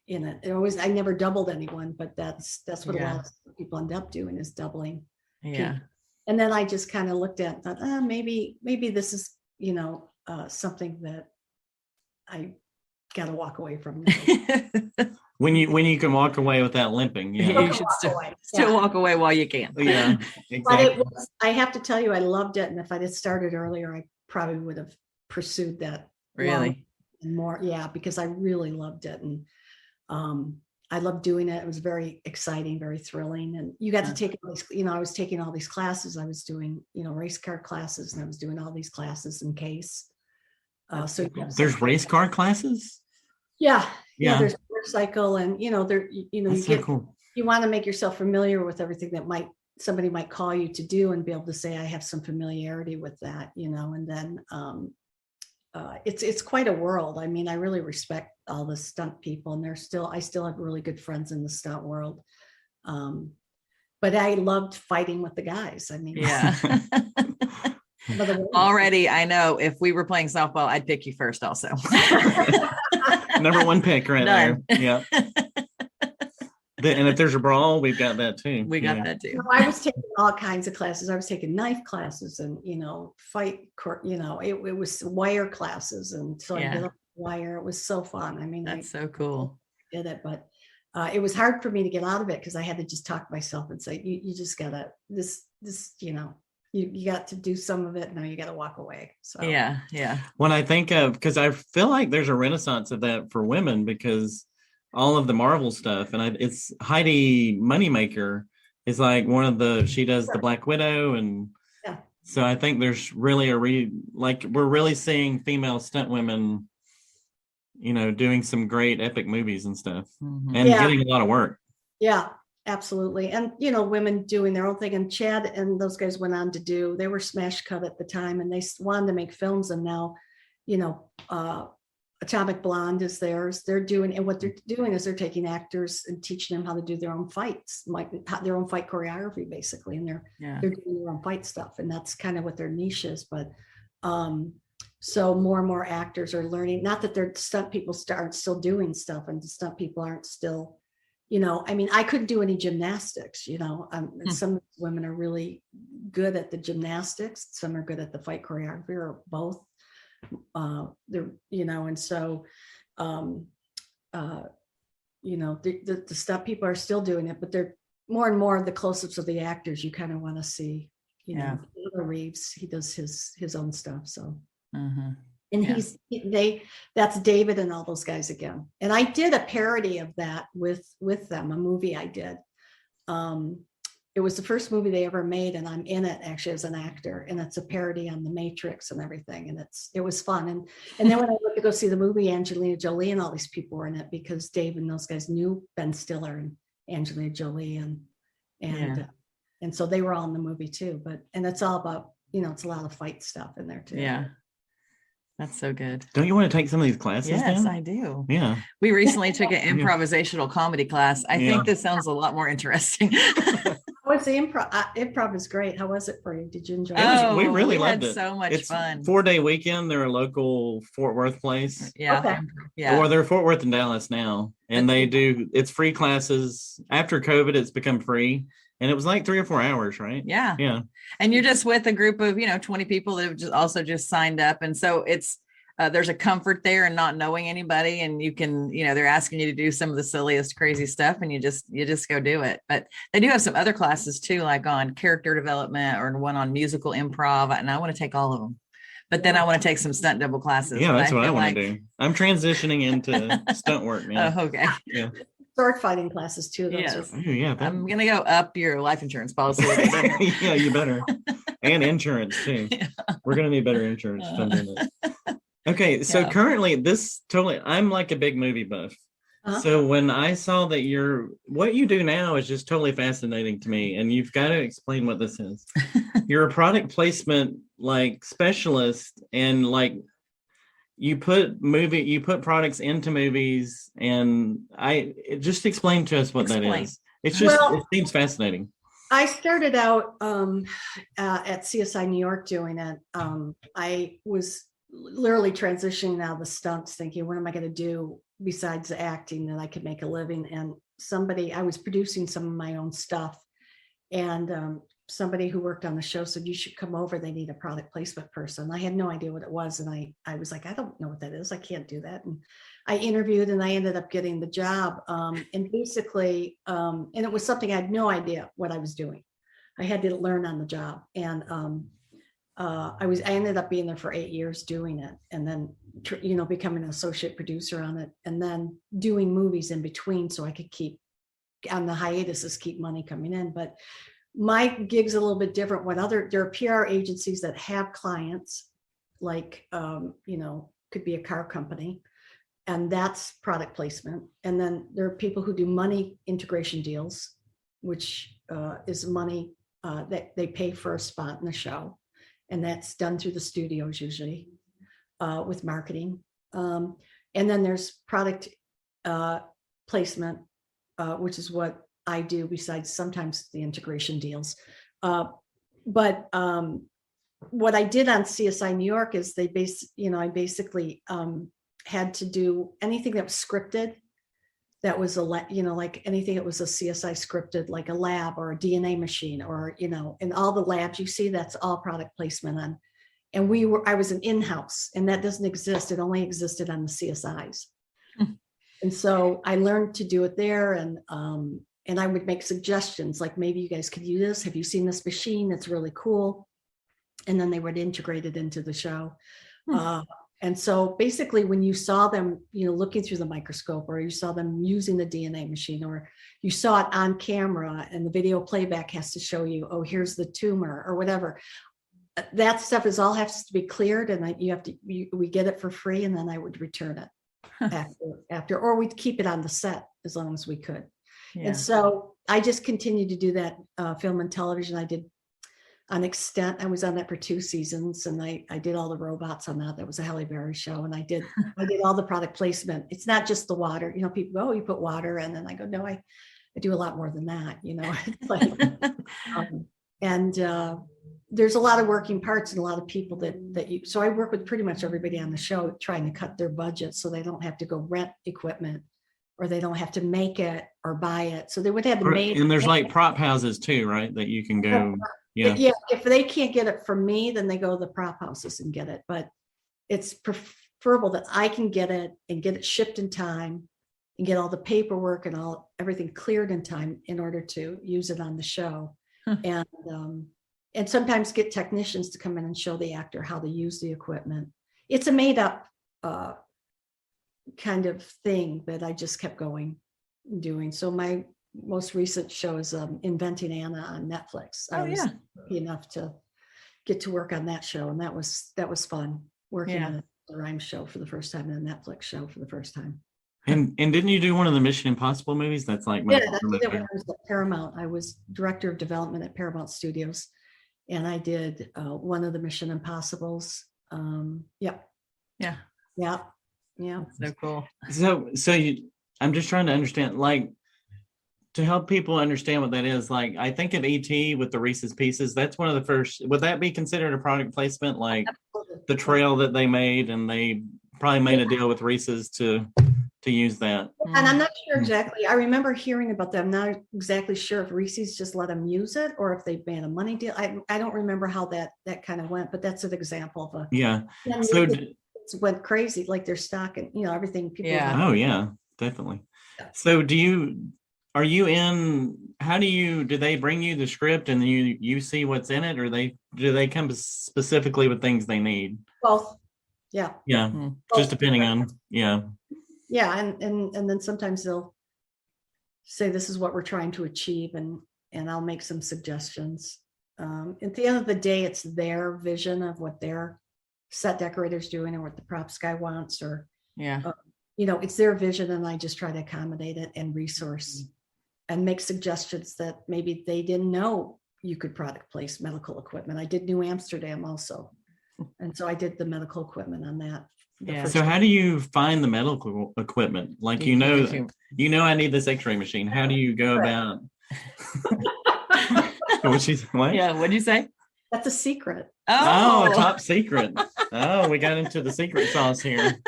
Speaker 4: in it. I never doubled anyone, but that's what a lot of people end up doing is doubling.
Speaker 8: Yeah.
Speaker 4: And then I just kind of looked at and thought, maybe this is something that I got to walk away from.
Speaker 2: When you can walk away without limping, yeah,
Speaker 8: You should still walk away while you can.
Speaker 2: yeah,
Speaker 4: But
Speaker 2: exactly.
Speaker 4: I have to tell you, I loved it. And if I'd have started earlier, I probably would have pursued that.
Speaker 8: Really?
Speaker 4: And more. Yeah, because I really loved it. And I loved doing it. It was very exciting, very thrilling. And you got to take all these, I was taking all these classes. I was doing, race car classes, and I was doing all these classes in case. So
Speaker 2: There's race car classes.
Speaker 4: yeah,
Speaker 2: Yeah.
Speaker 4: there's motorcycle, and
Speaker 2: That's
Speaker 4: you
Speaker 2: so
Speaker 4: get
Speaker 2: cool.
Speaker 4: you want to make yourself familiar with everything that somebody might call you to do, and be able to say, I have some familiarity with that, and then it's quite a world. I mean, I really respect all the stunt people, and I still have really good friends in the stunt world. But I loved fighting with the guys. I mean,
Speaker 8: Yeah. Already, I know if we were playing softball, I'd pick you first also.
Speaker 2: Number one pick right
Speaker 8: Done.
Speaker 2: there. Yeah. And if there's a brawl, we've got that too.
Speaker 8: We got
Speaker 2: Yeah.
Speaker 8: that too.
Speaker 4: I was taking all kinds of classes. I was taking knife classes and, fight court, it was wire classes. And so I did a wire. It was so fun. I mean,
Speaker 8: That's so cool.
Speaker 4: did it, but it was hard for me to get out of it because I had to just talk myself and say, you just gotta, you got to do some of it. Now you got to walk away. So
Speaker 8: Yeah.
Speaker 2: When I think of, because I feel like there's a renaissance of that for women, because all of the Marvel stuff, and it's Heidi Moneymaker is like one of she does the Black Widow, and so I think there's really we're really seeing female stunt women, doing some great epic movies and stuff, and getting a lot of work.
Speaker 4: Yeah, absolutely. And, women doing their own thing. And Chad and those guys went on to they were smash cut at the time, and they wanted to make films. And now, Atomic Blonde is theirs. They're doing, and what they're doing is they're taking actors and teaching them how to do their own fights, like their own fight choreography, basically. And they're doing their own fight stuff. And that's kind of what their niche is. But so more and more actors are learning, not that their stunt people aren't still doing stuff, and the stunt people aren't still, I mean, I couldn't do any gymnastics, and some women are really good at the gymnastics. Some are good at the fight choreography, or both. The stuff people are still doing it, but they're more and more the close-ups of the actors. You kind of want to see, Reeves, he does his own stuff. So, and that's David and all those guys again. And I did a parody of that with them, a movie I did. It was the first movie they ever made, and I'm in it actually as an actor, and it's a parody on the Matrix and everything, and it was fun. And then when I went to go see the movie, Angelina Jolie and all these people were in it, because Dave and those guys knew Ben Stiller and Angelina Jolie, and so they were all in the movie too. And it's all about, it's a lot of fight stuff in there too.
Speaker 8: Yeah. That's so good.
Speaker 2: Don't you want to take some of these classes?
Speaker 8: Yes,
Speaker 2: then?
Speaker 8: I do.
Speaker 2: Yeah.
Speaker 8: We recently took an improvisational comedy class. I think this sounds a lot more interesting.
Speaker 4: What's the improv? Improv is great. How was it for you? Did you enjoy
Speaker 8: it?
Speaker 2: We really loved
Speaker 8: had
Speaker 2: it.
Speaker 8: So much fun.
Speaker 2: 4-day weekend. They're a local Fort Worth place.
Speaker 8: Yeah.
Speaker 4: Okay.
Speaker 8: Yeah.
Speaker 2: Or they're Fort Worth and Dallas now. And it's free classes. After COVID, it's become free. And it was like 3 or 4 hours, right?
Speaker 8: Yeah.
Speaker 2: Yeah.
Speaker 8: And you're just with a group of, 20 people that have just signed up. And so it's, there's a comfort there in not knowing anybody, and you can, they're asking you to do some of the silliest, crazy stuff, and you just go do it. But they do have some other classes too, like on character development, or one on musical improv. And I want to take all of them, but then I want to take some stunt double classes.
Speaker 2: Yeah, that's what I want to do. I'm transitioning into stunt work now.
Speaker 8: Oh, okay.
Speaker 2: Yeah.
Speaker 4: sword fighting classes too?
Speaker 8: Yes.
Speaker 2: Yeah.
Speaker 8: I'm going to go up your life insurance policy.
Speaker 2: Yeah, you better. And insurance too. Yeah. We're going to need better insurance. Okay, so currently I'm like a big movie buff. So when I saw that what you do now is just totally fascinating to me, and you've got to explain what this is. You're a product placement specialist, and you put products into movies, and just explain to us what that is. It's just it seems fascinating.
Speaker 4: I started out at CSI New York doing it. I was literally transitioning out of the stunts, thinking, what am I going to do besides acting that I could make a living? And I was producing some of my own stuff, and somebody who worked on the show said, you should come over. They need a product placement person. I had no idea what it was. And I was like, I don't know what that is. I can't do that. And I interviewed and I ended up getting the job. And basically, and it was something I had no idea what I was doing. I had to learn on the job. And I ended up being there for 8 years doing it. And then, becoming an associate producer on it, and then doing movies in between so I could keep on the hiatuses, keep money coming in. But my gig's a little bit different. There are PR agencies that have clients, like, could be a car company, and that's product placement. And then there are people who do money integration deals, which is money that they pay for a spot in the show. And that's done through the studios usually with marketing. And then there's product placement, which is what I do besides sometimes the integration deals. But what I did on CSI New York is I basically had to do anything that was scripted. That was like anything that was a CSI scripted, like a lab or a DNA machine, or, in all the labs you see, that's all product placement on. And I was an in-house, and that doesn't exist. It only existed on the CSIs. And so I learned to do it there. And I would make suggestions, like, maybe you guys could use this. Have you seen this machine? It's really cool. And then they would integrate it into the show. And so basically when you saw them, looking through the microscope, or you saw them using the DNA machine, or you saw it on camera and the video playback has to show you, oh, here's the tumor or whatever. That stuff all has to be cleared, and we get it for free, and then I would return it after, or we'd keep it on the set as long as we could.
Speaker 8: Yeah.
Speaker 4: And so I just continued to do that film and television. I did on Extent. I was on that for 2 seasons, and I did all the robots on that. That was a Halle Berry show. And I did all the product placement. It's not just the water, people go, oh, you put water in, and I go, no, I do a lot more than that, It's like, there's a lot of working parts and a lot of people so I work with pretty much everybody on the show, trying to cut their budget so they don't have to go rent equipment, or they don't have to make it or buy it. So they would have the made.
Speaker 2: And there's like prop houses too, right? That you can go. Yeah.
Speaker 4: If they can't get it from me, then they go to the prop houses and get it. But it's preferable that I can get it and get it shipped in time and get all the paperwork and everything cleared in time in order to use it on the show. And sometimes get technicians to come in and show the actor how to use the equipment. It's a made up kind of thing that I just kept doing. So my most recent show is Inventing Anna on Netflix. I was lucky enough to get to work on that show, and that was fun, working on a rhyme show for the first time and a Netflix show for the first time.
Speaker 2: And didn't you do one of the Mission Impossible movies? That's like
Speaker 4: I did it when I was at Paramount. I was director of development at Paramount Studios, and I did one of the Mission Impossibles. Yeah.
Speaker 8: So cool.
Speaker 2: I'm just trying to understand, like, to help people understand what that is. Like, I think of ET with the Reese's Pieces. That's one of the first. Would that be considered a product placement? Like the trail that they made, and they probably made a deal with Reese's to use that.
Speaker 4: And I'm not sure exactly. I remember hearing about them. Not exactly sure if Reese's just let them use it or if they made a money deal. I don't remember how that kind of went, but that's an example of a.
Speaker 2: So
Speaker 4: it went crazy, like their stock and everything. People.
Speaker 2: Oh yeah, definitely. So are you in? How do they bring you the script and you see what's in it, or do they come specifically with things they need?
Speaker 4: Both. Yeah.
Speaker 2: Yeah.
Speaker 4: Both.
Speaker 2: Just depending on. Yeah.
Speaker 4: Yeah, and then sometimes they'll say this is what we're trying to achieve, and I'll make some suggestions. At the end of the day, it's their vision of what their set decorator's doing or what the props guy wants, or it's their vision, and I just try to accommodate it and resource and make suggestions that maybe they didn't know you could product place medical equipment. I did New Amsterdam also, and so I did the medical equipment on that.
Speaker 8: Yeah.
Speaker 2: So how do you find the medical equipment? Like, I need this X-ray machine. How do you go about? What?
Speaker 8: Yeah. What'd you say?
Speaker 4: That's a secret.
Speaker 2: Oh, top secret. Oh, we got into the secret sauce here.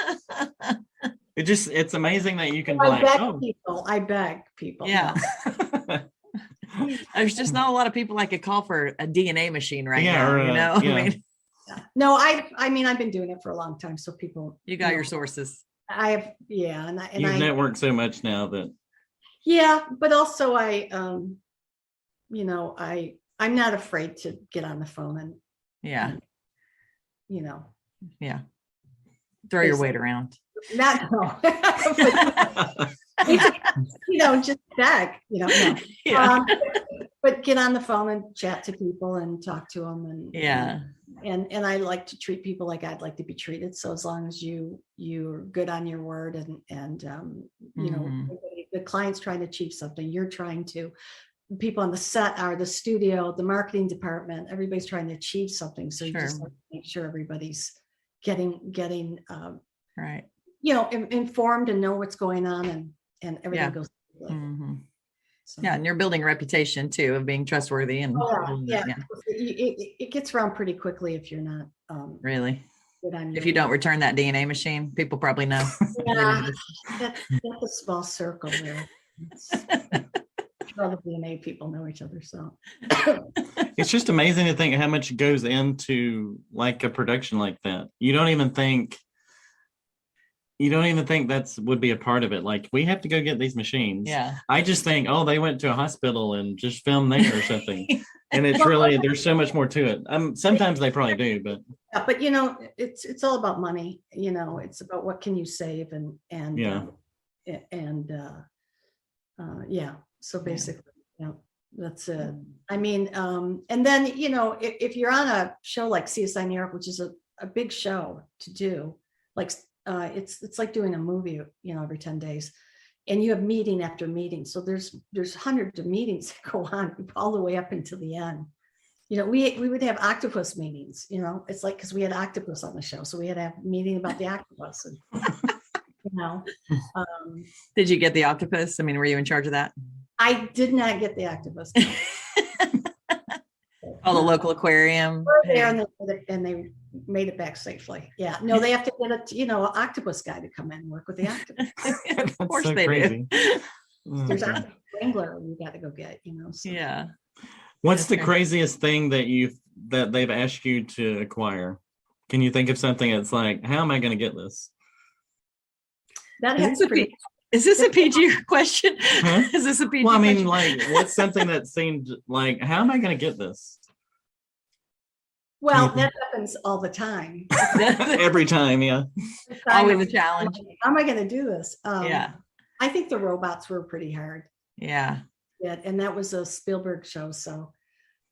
Speaker 2: It's amazing that you can
Speaker 4: I beg people.
Speaker 8: Yeah. There's just not a lot of people I could call for a DNA machine right
Speaker 2: Yeah,
Speaker 8: now.
Speaker 2: or,
Speaker 8: You know,
Speaker 2: yeah.
Speaker 8: I mean,
Speaker 4: No, I mean, I've been doing it for a long time, so people.
Speaker 8: you got
Speaker 4: know,
Speaker 8: your sources.
Speaker 4: I have, yeah, and
Speaker 2: You've
Speaker 4: I,
Speaker 2: networked so much now that
Speaker 4: yeah, but also you know, I'm not afraid to get on the phone and,
Speaker 8: Yeah.
Speaker 4: you know,
Speaker 8: Yeah. Throw your
Speaker 4: Basically.
Speaker 8: weight around.
Speaker 4: not, no. But, you know, just beg, you know, no.
Speaker 8: Yeah.
Speaker 4: But get on the phone and chat to people and talk to them and
Speaker 8: Yeah.
Speaker 4: and I like to treat people like I'd like to be treated. So as long as you're good on your word and you know,
Speaker 8: Mhm.
Speaker 4: the client's trying to achieve something, you're trying to, people on the set are the studio, the marketing department, everybody's trying to achieve something. So you just
Speaker 8: Sure.
Speaker 4: like to make sure everybody's getting
Speaker 8: Right.
Speaker 4: you know, informed and know what's going on and everything
Speaker 8: Yeah.
Speaker 4: goes smoothly.
Speaker 8: Mhm.
Speaker 4: So,
Speaker 8: Yeah. And you're building a reputation too of being trustworthy and
Speaker 4: oh, yeah,
Speaker 8: yeah.
Speaker 4: it gets around pretty quickly if you're not
Speaker 8: Really.
Speaker 4: good on
Speaker 8: If
Speaker 4: your
Speaker 8: you don't return that DNA machine, people probably know.
Speaker 4: Yeah, that's a small circle there. All the DNA people know each other, so.
Speaker 2: it's just amazing to think how much goes into like a production like that. You don't even think that's would be a part of it. Like, we have to go get these machines.
Speaker 8: Yeah.
Speaker 2: I just think, oh, they went to a hospital and just filmed there or something. And it's really, there's so much more to it. Sometimes they probably do, but
Speaker 4: Yeah, but you know, it's all about money, you know, it's about what can you save and
Speaker 2: Yeah.
Speaker 4: Yeah, so basically, yeah, that's it. I mean, and then, you know, if you're on a show like CSI New York, which is a big show to do, like it's like doing a movie, you know, every 10 days, and you have meeting after meeting. So there's hundreds of meetings that go on all the way up until the end. You know, we would have octopus meetings, you know, it's like, because we had octopus on the show, so we had to have a meeting about the octopus and you know.
Speaker 8: Did you get the octopus? I mean, were you in charge of that?
Speaker 4: I did not get the octopus.
Speaker 8: Oh, the local aquarium.
Speaker 4: We're there and they made it back safely. Yeah, no, they have to get a, you know, an octopus guy to come in and work with the octopus.
Speaker 8: Of course
Speaker 2: so
Speaker 8: they
Speaker 2: crazy.
Speaker 8: do.
Speaker 4: There's a wrangler you got to go get, you know. So.
Speaker 8: Yeah.
Speaker 2: What's the
Speaker 8: Okay.
Speaker 2: craziest thing that they've asked you to acquire? Can you think of something that's like, how am I going to get this?
Speaker 4: That
Speaker 8: Is
Speaker 4: has
Speaker 8: this,
Speaker 4: pretty.
Speaker 8: is this a PG question?
Speaker 2: Huh?
Speaker 8: Is this a PG
Speaker 2: Well, I mean,
Speaker 8: question?
Speaker 2: like, what's something that seemed like, how am I going to get this?
Speaker 4: Well, that happens all the time.
Speaker 2: Every time, yeah.
Speaker 8: Always a challenge.
Speaker 4: How am I going to do this?
Speaker 8: Yeah.
Speaker 4: I think the robots were pretty hard.
Speaker 8: Yeah.
Speaker 4: Yeah, and that was a Spielberg show, so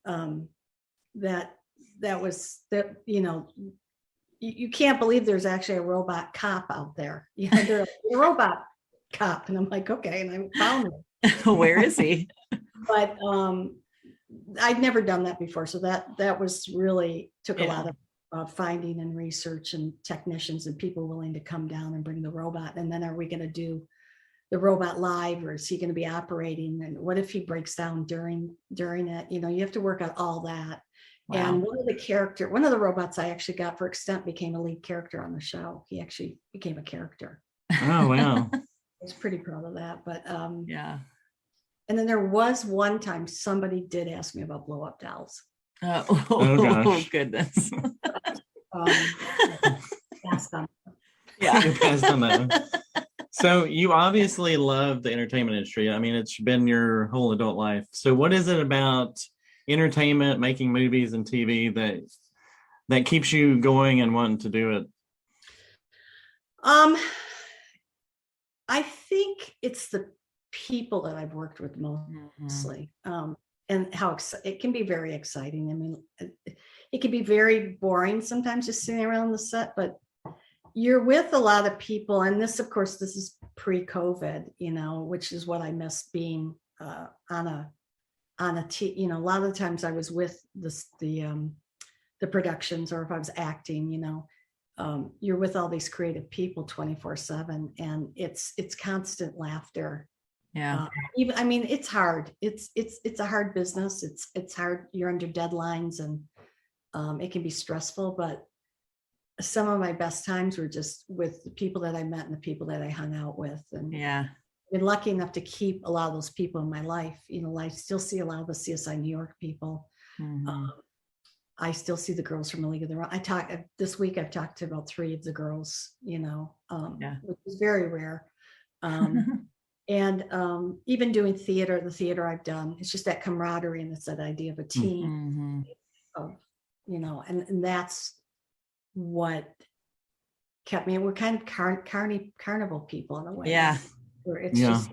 Speaker 4: that was that, you know, you can't believe there's actually a robot cop out there. You know, they're a robot cop, and I'm like, okay, and I found him.
Speaker 8: Where is he?
Speaker 4: But I'd never done that before, so that was really took a
Speaker 8: Yeah.
Speaker 4: lot of finding and research and technicians and people willing to come down and bring the robot. And then are we going to do the robot live, or is he going to be operating, and what if he breaks down during it? You know, you have to work out all that.
Speaker 8: Wow.
Speaker 4: And one of the robots I actually got for extent became a lead character on the show. He actually became a character.
Speaker 2: Oh, wow.
Speaker 4: I was pretty proud of that. But
Speaker 8: Yeah.
Speaker 4: and then there was one time somebody did ask me about blow up dolls.
Speaker 2: Oh, gosh.
Speaker 8: Goodness.
Speaker 4: Passed on.
Speaker 8: Yeah.
Speaker 2: You passed on that one. So you obviously love the entertainment industry. I mean, it's been your whole adult life. So what is it about entertainment, making movies and TV that keeps you going and wanting to do it?
Speaker 4: I think it's the people that I've worked with mostly, and how it can be very exciting. I mean, it can be very boring sometimes just sitting around the set, but you're with a lot of people, and this, of course, this is pre-COVID, you know, which is what I miss being on a team. You know, a lot of the times I was with the productions, or if I was acting, you know, you're with all these creative people 24/7, and it's constant laughter.
Speaker 8: Yeah.
Speaker 4: Even, I mean, it's hard. It's a hard business. It's hard. You're under deadlines, and it can be stressful, but some of my best times were just with the people that I met and the people that I hung out with. And
Speaker 8: Yeah.
Speaker 4: been lucky enough to keep a lot of those people in my life. You know, I still see a lot of the CSI New York people.
Speaker 8: Mhm.
Speaker 4: I still see the girls from the League of Their Own. This week. I've talked to about 3 of the girls. You know,
Speaker 8: Yeah.
Speaker 4: which is very rare. And even doing theater, the theater I've done, it's just that camaraderie and it's that idea of a team.
Speaker 8: Mhm.
Speaker 4: Of, you know, and that's what kept me. We're kind of carnival people in a way.
Speaker 8: Yeah.
Speaker 4: Where it's
Speaker 2: Yeah.
Speaker 4: just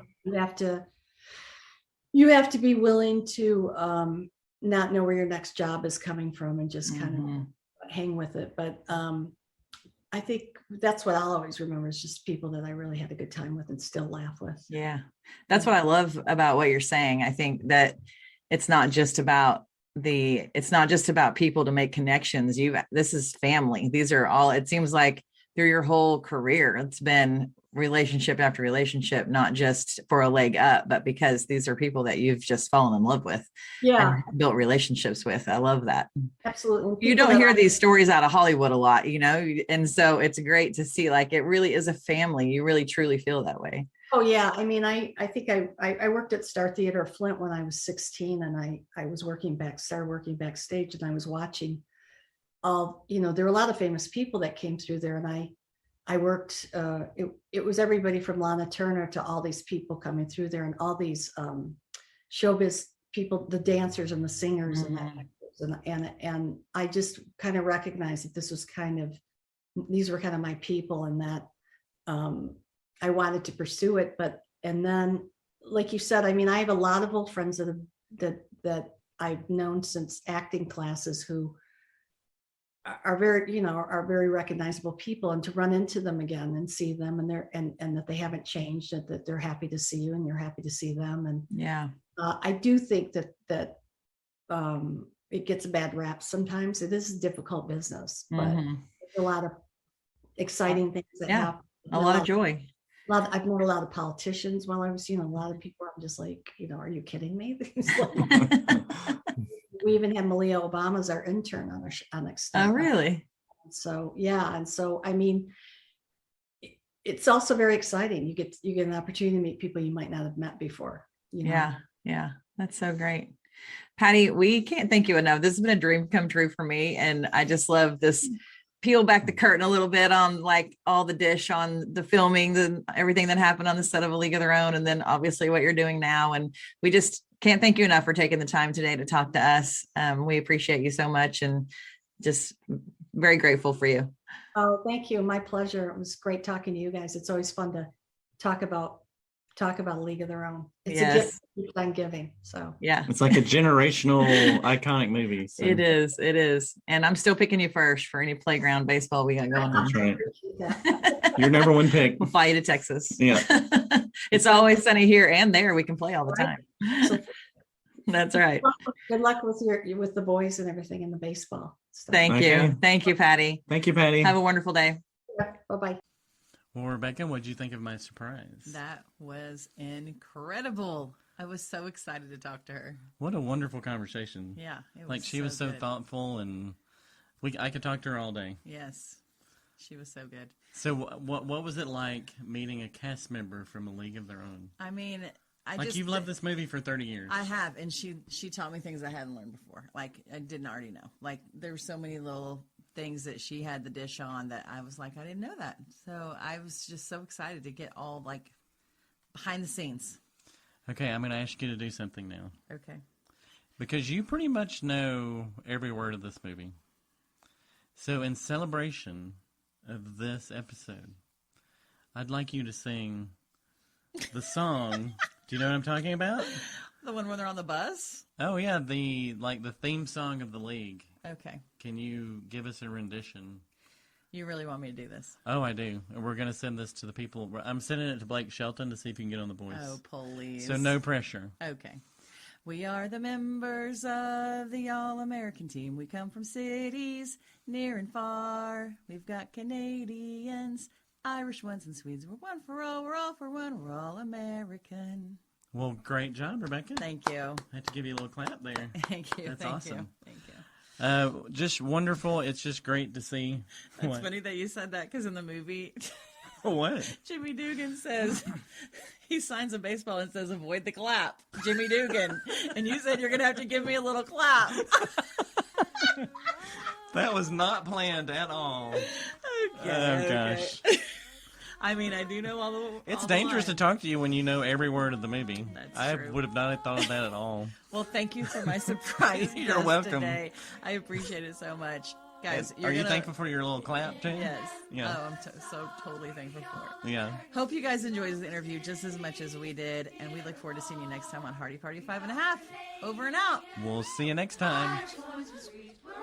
Speaker 4: you have to be willing to not know where your next job is coming from and just kind of hang with it. But I think that's what I'll always remember is just people that I really had a good time with and still laugh with.
Speaker 8: Yeah. That's what I love about what you're saying. I think that it's not just about people to make connections. This is family. These are all, it seems like through your whole career, it's been relationship after relationship, not just for a leg up, but because these are people that you've just fallen in love with and built relationships with. I love that.
Speaker 4: Absolutely.
Speaker 8: You don't hear these stories out of Hollywood a lot, you know, and so it's great to see, like, it really is a family. You really truly feel that way.
Speaker 4: Oh yeah. I mean, I think I worked at Star Theater Flint when I was 16 and I was started working backstage and I was watching you know, there were a lot of famous people that came through there and I worked, it was everybody from Lana Turner to all these people coming through there and all these showbiz people, the dancers and the singers and the actors. And I just kind of recognized that these were kind of my people and that I wanted to pursue it. And then, like you said, I mean, I have a lot of old friends that I've known since acting classes who are very recognizable people, and to run into them again and see them and that they haven't changed, and that they're happy to see you and you're happy to see them. And
Speaker 8: yeah,
Speaker 4: I do think that it gets a bad rap sometimes. It is a difficult business, but there's a lot of exciting things that happen.
Speaker 8: A lot of joy.
Speaker 4: I've met a lot of politicians while I was, a lot of people. I'm just like, are you kidding me? We even had Malia Obama as our intern on Extend.
Speaker 8: Oh, really?
Speaker 4: So yeah, and so I mean, it's also very exciting. You get an opportunity to meet people you might not have met before.
Speaker 8: Yeah, that's so great. Patti, we can't thank you enough. This has been a dream come true for me, and I just love this. Peel back the curtain a little bit on like all the dish on the filming, everything that happened on the set of A League of Their Own, and then obviously what you're doing now. And we just can't thank you enough for taking the time today to talk to us. We appreciate you so much and just very grateful for you.
Speaker 4: Oh, thank you. My pleasure. It was great talking to you guys. It's always fun to talk about A League of Their Own. It's a gift that keeps on giving. So
Speaker 8: yeah,
Speaker 2: it's like a generational iconic movie. So.
Speaker 8: It is. And I'm still picking you first for any playground baseball we got going on.
Speaker 2: That's right. Your number one pick.
Speaker 8: We'll fly you to Texas.
Speaker 2: Yeah.
Speaker 8: It's always sunny here and there. We can play all the time. That's right.
Speaker 4: Good luck with the boys and everything in the baseball stuff.
Speaker 8: Thank you, Patti.
Speaker 2: Thank you, Patti.
Speaker 8: Have a wonderful day.
Speaker 4: Bye-bye.
Speaker 2: Well, Rebecca, what did you think of my surprise?
Speaker 1: That was incredible. I was so excited to talk to her.
Speaker 2: What a wonderful conversation.
Speaker 1: Yeah. It
Speaker 2: was she was so
Speaker 1: good.
Speaker 2: thoughtful, and I could talk to her all day.
Speaker 1: Yes. She was so good.
Speaker 2: So what was it like meeting a cast member from A League of Their Own?
Speaker 1: I mean,
Speaker 2: you've loved this movie for 30 years.
Speaker 1: I have, and she taught me things I hadn't learned before. Like I didn't already know. Like there were so many little things that she had the dish on that I was like, I didn't know that. So I was just so excited to get all like behind the scenes.
Speaker 2: Okay, I'm going to ask you to do something now.
Speaker 1: Okay.
Speaker 2: Because you pretty much know every word of this movie. So in celebration of this episode, I'd like you to sing the song. Do you know what I'm talking about?
Speaker 1: The one where they're on the bus?
Speaker 2: Oh yeah, the theme song of the League.
Speaker 1: Okay.
Speaker 2: Can you give us a rendition?
Speaker 1: You really want me to do this?
Speaker 2: Oh, I do. And we're going to send this to the people. I'm sending it to Blake Shelton to see if you can get on the voice.
Speaker 1: Oh, please.
Speaker 2: So no pressure.
Speaker 1: Okay. We are the members of the All-American team. We come from cities near and far. We've got Canadians, Irish ones, and Swedes. We're one for all. We're all for one. We're all American.
Speaker 2: Well, great job, Rebecca.
Speaker 1: Thank you.
Speaker 2: I have to give you a little clap there.
Speaker 1: Thank you.
Speaker 2: That's
Speaker 1: Thank
Speaker 2: awesome.
Speaker 1: You. Thank you.
Speaker 2: Just wonderful. It's just great to see.
Speaker 1: It's funny that you said that because in the movie,
Speaker 2: What?
Speaker 1: Jimmy Dugan says he signs a baseball and says avoid the clap. Jimmy Dugan. And you said you're gonna have to give me a little clap.
Speaker 2: That was not planned at all.
Speaker 1: Okay,
Speaker 2: Oh, gosh.
Speaker 1: I mean, I do know all the.
Speaker 2: It's
Speaker 1: all the
Speaker 2: dangerous to
Speaker 1: lines.
Speaker 2: talk to you when you know every word of the movie.
Speaker 1: That's
Speaker 2: I
Speaker 1: true.
Speaker 2: would have not thought of that at all.
Speaker 1: Well, thank you for my surprise.
Speaker 2: You're
Speaker 1: guest
Speaker 2: welcome.
Speaker 1: Today. I appreciate it so much, guys.
Speaker 2: Are you thankful for your little clap too?
Speaker 1: Yes.
Speaker 2: Yeah.
Speaker 1: Oh, I'm so totally thankful for it.
Speaker 2: Yeah.
Speaker 1: Hope you guys enjoyed this interview just as much as we did, and we look forward to seeing you next time on Hardy Party 5.5. Over and out.
Speaker 2: We'll see you next time.
Speaker 3: Irish boys and sweet, we're